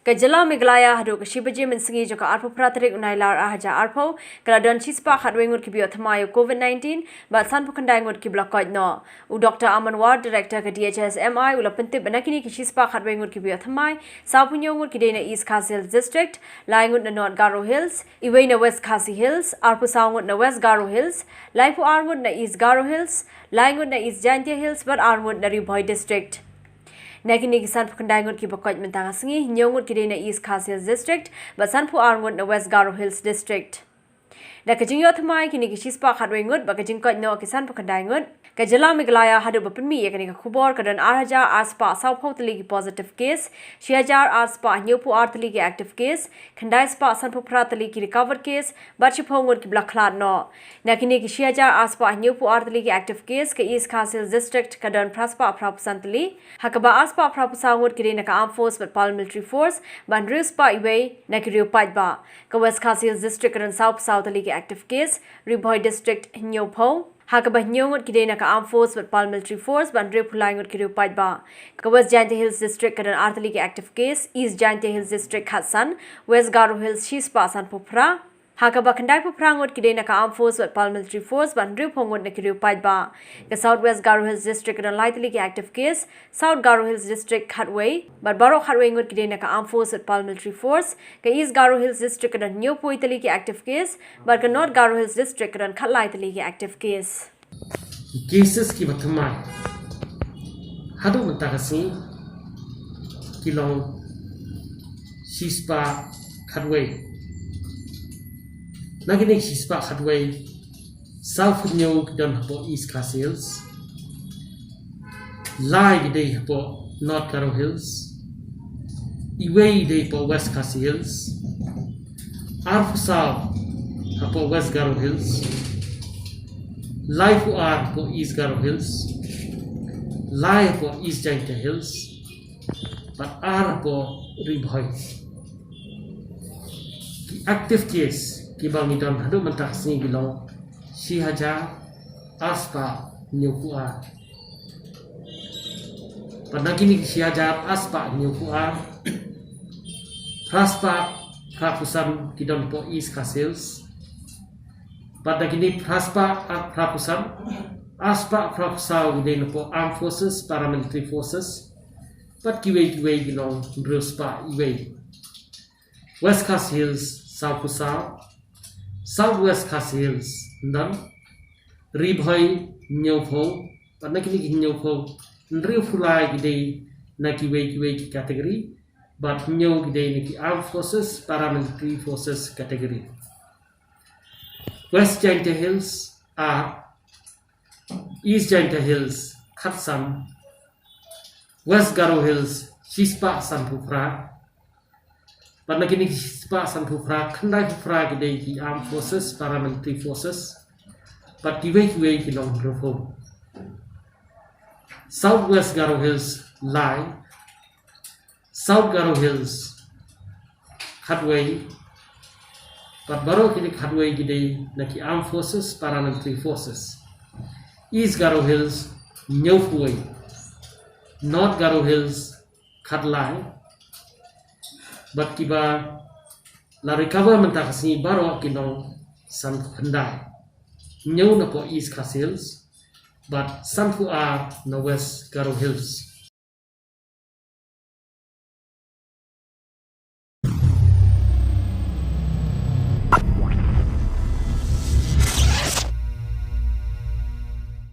Kajala Miglaya HADUH Shibaji Minsingi Joka Arpo Pratrik Unailar Ahaja Arpo, Kaladon Chispa Hadwingut Kibio Thamayo COVID-19, but San Pukandangut Kiblakot no. U Dr. Amanwar, Director ka DHS MI, Ulapente Banakini Kishispa Hadwingut Kibio Thamai, Sapunyongut Kidena East Khasi Hills District, Langut na North Garo Hills, Iway West Khasi Hills, Arpo Sangut na West Garo Hills, Laipu Armut na East Garo Hills, Langut na East Jantia Hills, but Armut na Riboy District. Nakini San Pukandangut Kibakot Mentangasingi, Nyongut Kidena East Khasi Hills District, but Sanpu Arngut na West Garo Hills District. Nakajing Yotamai Kini Kishispa Hadwingut, Bakajingkot no Kisan Pukandangut, Kajala Miglaya HADUH Bapinmi, Yakani Kubor, Kadan Araja, Aspa, South Potali positive case, Shiajar Aspa, Nyopu Artali active case, Kandai Spa, Sanpu Pratali recovered case, Bachipongut Kiblaklat no. Nakini Shiajar Aspa, Nyopu Artali active case, Ka East Khasi Hills District, Kadan Praspa Prapusantali, Hakaba Aspa Prapusangut Kirinaka Armed Force but Paramilitary Force, Bandru Spa Iway, Nakirio Paitba, Ka West Khasi Hills District, Kadan South Soutali active case, Riboy District, Nyopo. Hakaba Nyongut Kidena ka Armed Force but Paramilitary Force Bandre Pulangut Kiru Paitba. Ka West Jantia Hills District kadan Artali ke active case, East Jantia Hills District Khatsan, West Garo Hills Shispa San Popra. Hakaba Kandai Poprangut Kidena ka Armed Force but Paramilitary Force Bandre Pongut na Kiru Paitba. Ka South West Garo Hills District kadan Lightly ke active case, South Garo Hills District Khatway, but Baro Khatway ngut Kidena ka Armed Force but Paramilitary Force. Ka East Garo Hills District kadan New Poitali ke active case, but ka North Garo Hills District kadan Khatlaitali ke active case. Cases ki batamai HADUH mentakasi kilong Shispa Khatway nagini Shispa Khatway South Nyong dan hapo East Khasi Hills Lai gede hapo North Garo Hills Iway gede hapo West Khasi Hills Arfu South hapo West Garo Hills Life are for East Garo Hills, Life for East Jantia Hills, but are for Riboy. The active case, Kibangidon HADUH Mentakasi Bilong, Shihaja, Aspa, Nyokua. Panagini Shihaja, Aspa, Nyokua, Praspa, Prapusan, Kidon for East Khasi Hills. Pada kini Praspa Prapusan, Aspa Prapusau within the Armed Forces, Paramilitary Forces, but Kiway Gilong, Bruspa, Iway. West Khasi Hills, South Pusau, Southwest Khasi Hills, Ndan, Riboy, Nyopo, but Nakini Nyopo, Nriu Fulai Gide, Nakiway category, but Nyo Gide Niki Armed Forces, Paramilitary Forces category. West Jantia Hills are East Jantia Hills, Khatsan, West Garo Hills, Shispa San Pupra, but nagini Shispa San Pupra, Kandai Pupra gede ki Armed Forces, Paramilitary Forces, but Kiway kilong reform. Southwest Garo Hills lie, South Garo Hills, Khatway. But Baro kini Khatway gede naki Armed Forces, Paramilitary Forces. East Garo Hills, Nyofway. North Garo Hills, Khatlai. But kiba la recover mentakasi Baro kinong San Khandai. Nyaw na po East Khasi Hills, but Sanpu are na West Garo Hills.